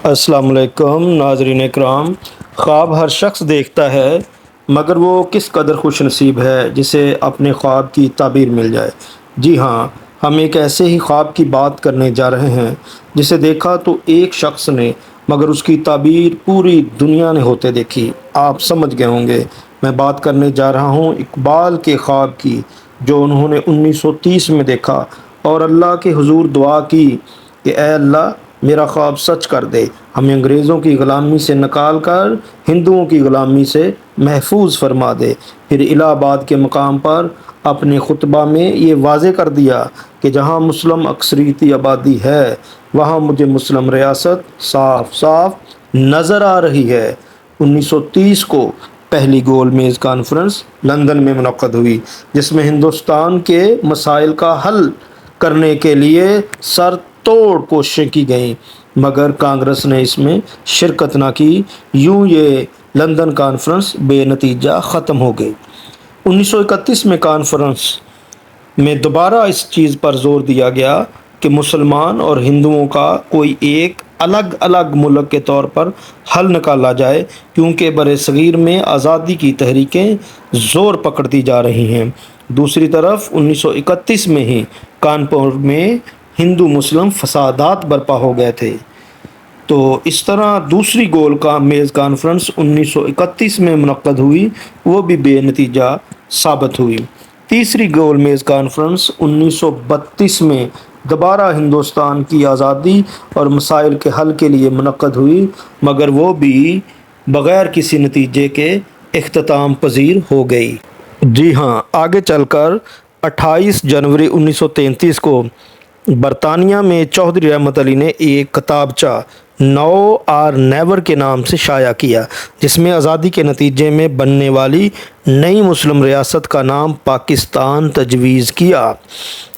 السلام علیکم ناظرین اکرام۔ خواب ہر شخص دیکھتا ہے، مگر وہ کس قدر خوش نصیب ہے جسے اپنے خواب کی تعبیر مل جائے۔ جی ہاں، ہم ایک ایسے ہی خواب کی بات کرنے جا رہے ہیں جسے دیکھا تو ایک شخص نے، مگر اس کی تعبیر پوری دنیا نے ہوتے دیکھی۔ آپ سمجھ گئے ہوں گے، میں بات کرنے جا رہا ہوں اقبال کے خواب کی، جو انہوں نے 1930 میں دیکھا اور اللہ کے حضور دعا کی کہ اے اللہ میرا خواب سچ کر دے، ہمیں انگریزوں کی غلامی سے نکال کر ہندوؤں کی غلامی سے محفوظ فرما دے۔ پھر الہ آباد کے مقام پر اپنے خطبہ میں یہ واضح کر دیا کہ جہاں مسلم اکثریتی آبادی ہے وہاں مجھے مسلم ریاست صاف صاف نظر آ رہی ہے۔ 1930 کو پہلی گول میز کانفرنس لندن میں منعقد ہوئی، جس میں ہندوستان کے مسائل کا حل کرنے کے لیے سر توڑ کوششیں کی گئیں، مگر کانگریس نے اس میں شرکت نہ کی۔ یوں یہ لندن کانفرنس بے نتیجہ ختم ہو گئی۔ 1931 میں کانفرنس میں دوبارہ اس چیز پر زور دیا گیا کہ مسلمان اور ہندوؤں کا کوئی ایک الگ الگ ملک کے طور پر حل نکالا جائے، کیونکہ برصغیر میں آزادی کی تحریکیں زور پکڑتی جا رہی ہیں۔ دوسری طرف 1931 میں ہی کانپور میں ہندو مسلم فسادات برپا ہو گئے تھے، تو اس طرح دوسری گول کا میز کانفرنس 1931 میں منعقد ہوئی، وہ بھی بے نتیجہ ثابت ہوئی۔ تیسری گول میز کانفرنس 1932 میں دوبارہ ہندوستان کی آزادی اور مسائل کے حل کے لیے منعقد ہوئی، مگر وہ بھی بغیر کسی نتیجے کے اختتام پذیر ہو گئی۔ جی ہاں، آگے چل کر 28 جنوری 1933 کو برطانیہ میں چودھری رحمت علی نے ایک کتابچہ نو اور نیور کے نام سے شائع کیا، جس میں آزادی کے نتیجے میں بننے والی نئی مسلم ریاست کا نام پاکستان تجویز کیا،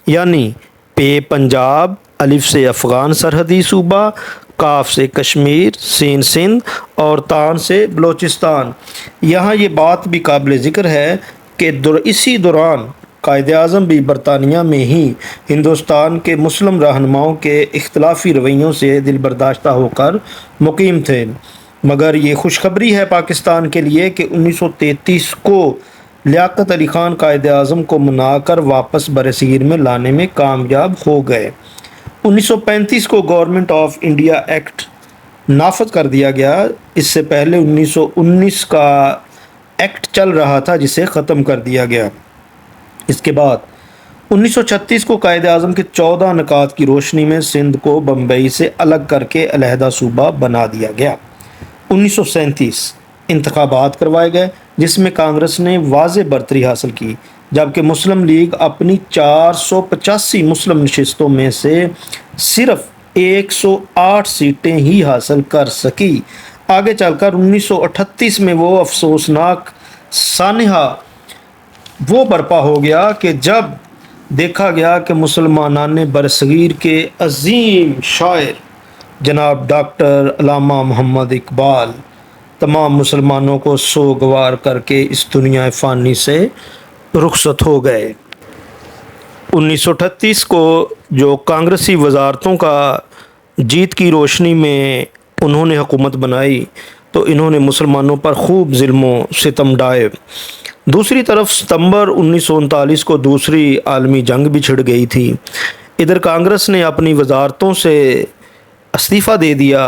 یعنی پے پنجاب، الف سے افغان سرحدی صوبہ، کاف سے کشمیر، سین سندھ اور تان سے بلوچستان۔ یہاں یہ بات بھی قابل ذکر ہے کہ اسی دوران قائد اعظم بھی برطانیہ میں ہی ہندوستان کے مسلم رہنماؤں کے اختلافی رویوں سے دل برداشتہ ہو کر مقیم تھے، مگر یہ خوشخبری ہے پاکستان کے لیے کہ 1933 کو لیاقت علی خان قائد اعظم کو منا کر واپس برصغیر میں لانے میں کامیاب ہو گئے۔ 1935 کو گورنمنٹ آف انڈیا ایکٹ نافذ کر دیا گیا۔ اس سے پہلے 1919 کا ایکٹ چل رہا تھا جسے ختم کر دیا گیا۔ اس کے بعد 1936 کو قائد اعظم کے 14 نکات کی روشنی میں سندھ کو بمبئی سے الگ کر کے علیحدہ صوبہ بنا دیا گیا۔ 1937 انتخابات کروائے گئے، جس میں کانگریس نے واضح برتری حاصل کی، جبکہ مسلم لیگ اپنی 485 مسلم نشستوں میں سے صرف 108 سیٹیں ہی حاصل کر سکی۔ آگے چل کر 1938 میں وہ افسوسناک سانحہ وہ برپا ہو گیا کہ جب دیکھا گیا کہ مسلمانان برصغیر کے عظیم شاعر جناب ڈاکٹر علامہ محمد اقبال تمام مسلمانوں کو سوگوار کر کے اس دنیا فانی سے رخصت ہو گئے۔ 1938 کو جو کانگریسی وزارتوں کا جیت کی روشنی میں انہوں نے حکومت بنائی تو انہوں نے مسلمانوں پر خوب ظلم و ستم ڈھائے۔ دوسری طرف ستمبر 1939 کو دوسری عالمی جنگ بھی چھڑ گئی تھی۔ ادھر کانگریس نے اپنی وزارتوں سے استعفیٰ دے دیا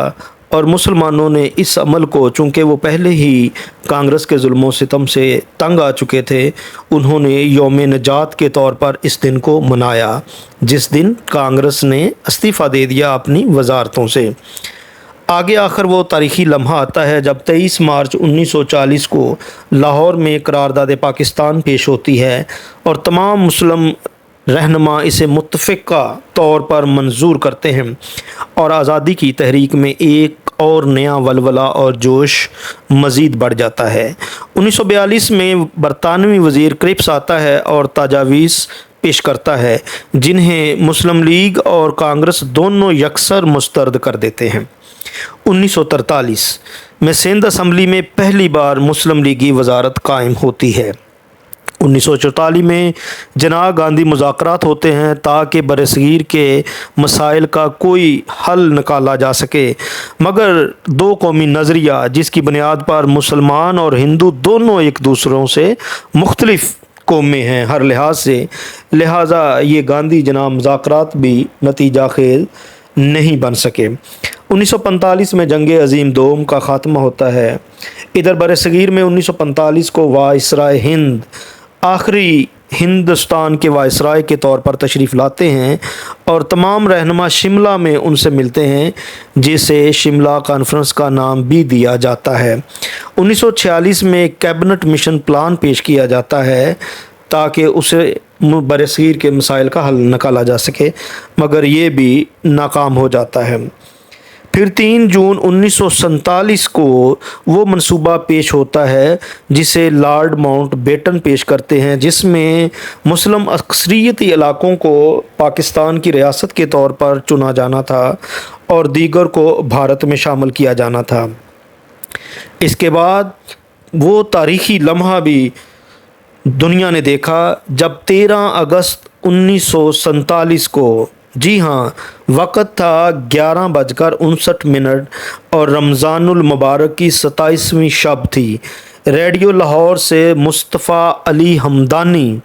اور مسلمانوں نے اس عمل کو، چونکہ وہ پہلے ہی کانگریس کے ظلم و ستم سے تنگ آ چکے تھے، انہوں نے یوم نجات کے طور پر اس دن کو منایا، جس دن کانگریس نے استعفیٰ دے دیا اپنی وزارتوں سے۔ آگے آخر وہ تاریخی لمحہ آتا ہے جب 23 مارچ 1940 کو لاہور میں قرارداد پاکستان پیش ہوتی ہے اور تمام مسلم رہنما اسے متفقہ طور پر منظور کرتے ہیں، اور آزادی کی تحریک میں ایک اور نیا ولولہ اور جوش مزید بڑھ جاتا ہے۔ 1942 میں برطانوی وزیر کرپس آتا ہے اور تجاویز پیش کرتا ہے، جنہیں مسلم لیگ اور کانگریس دونوں یکسر مسترد کر دیتے ہیں۔ 1943 میں سندھ اسمبلی میں پہلی بار مسلم لیگی وزارت قائم ہوتی ہے۔ 1944 میں جناح گاندھی مذاکرات ہوتے ہیں تاکہ برصغیر کے مسائل کا کوئی حل نکالا جا سکے، مگر دو قومی نظریہ جس کی بنیاد پر مسلمان اور ہندو دونوں ایک دوسروں سے مختلف قومیں ہیں ہر لحاظ سے، لہٰذا یہ گاندھی جناح مذاکرات بھی نتیجہ خیز نہیں بن سکے۔ 1945 میں جنگ عظیم دوم کا خاتمہ ہوتا ہے۔ ادھر برصغیر میں 1945 کو وائسرائے ہند آخری ہندوستان کے وائسرائے کے طور پر تشریف لاتے ہیں اور تمام رہنما شملہ میں ان سے ملتے ہیں، جسے شملہ کانفرنس کا نام بھی دیا جاتا ہے۔ 1946 میں کیبنٹ مشن پلان پیش کیا جاتا ہے تاکہ اسے برصغیر کے مسائل کا حل نکالا جا سکے، مگر یہ بھی ناکام ہو جاتا ہے۔ پھر 3 جون 1947 کو وہ منصوبہ پیش ہوتا ہے جسے لارڈ ماؤنٹ بیٹن پیش کرتے ہیں، جس میں مسلم اکثریتی علاقوں کو پاکستان کی ریاست کے طور پر چنا جانا تھا اور دیگر کو بھارت میں شامل کیا جانا تھا۔ اس کے بعد وہ تاریخی لمحہ بھی دنیا نے دیکھا جب 13 اگست 1947 کو، جی ہاں، وقت تھا 11:59 اور رمضان المبارک کی 27ویں شب تھی، ریڈیو لاہور سے مصطفیٰ علی ہمدانی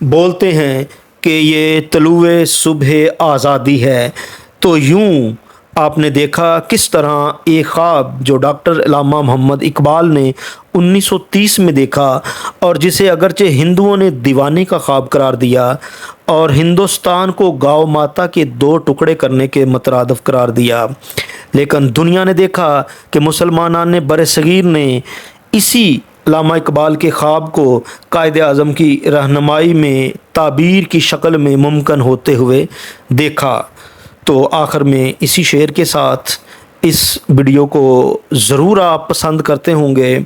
بولتے ہیں کہ یہ طلوع صبح آزادی ہے۔ تو یوں آپ نے دیکھا کس طرح ایک خواب جو ڈاکٹر علامہ محمد اقبال نے 1930 میں دیکھا اور جسے اگرچہ ہندوؤں نے دیوانے کا خواب قرار دیا اور ہندوستان کو گاؤ ماتا کے 2 ٹکڑے کرنے کے مترادف قرار دیا، لیکن دنیا نے دیکھا کہ مسلمانان برصغیر نے اسی علامہ اقبال کے خواب کو قائد اعظم کی رہنمائی میں تعبیر کی شکل میں ممکن ہوتے ہوئے دیکھا۔ تو آخر میں اسی شعر کے ساتھ اس ویڈیو کو ضرور آپ پسند کرتے ہوں گے،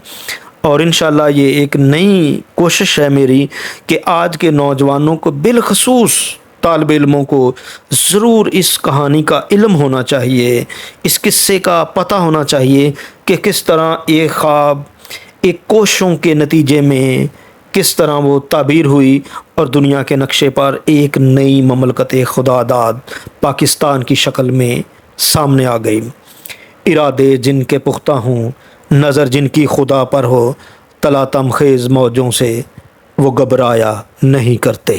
اور انشاءاللہ یہ ایک نئی کوشش ہے میری کہ آج کے نوجوانوں کو، بالخصوص طالب علموں کو، ضرور اس کہانی کا علم ہونا چاہیے، اس قصے کا پتہ ہونا چاہیے کہ کس طرح ایک خواب ایک کوششوں کے نتیجے میں کس طرح وہ تعبیر ہوئی اور دنیا کے نقشے پر ایک نئی مملکت خدا داد پاکستان کی شکل میں سامنے آ گئی۔ ارادے جن کے پختہ ہوں، نظر جن کی خدا پر ہو، تلاتم خیز موجوں سے وہ گھبرایا نہیں کرتے۔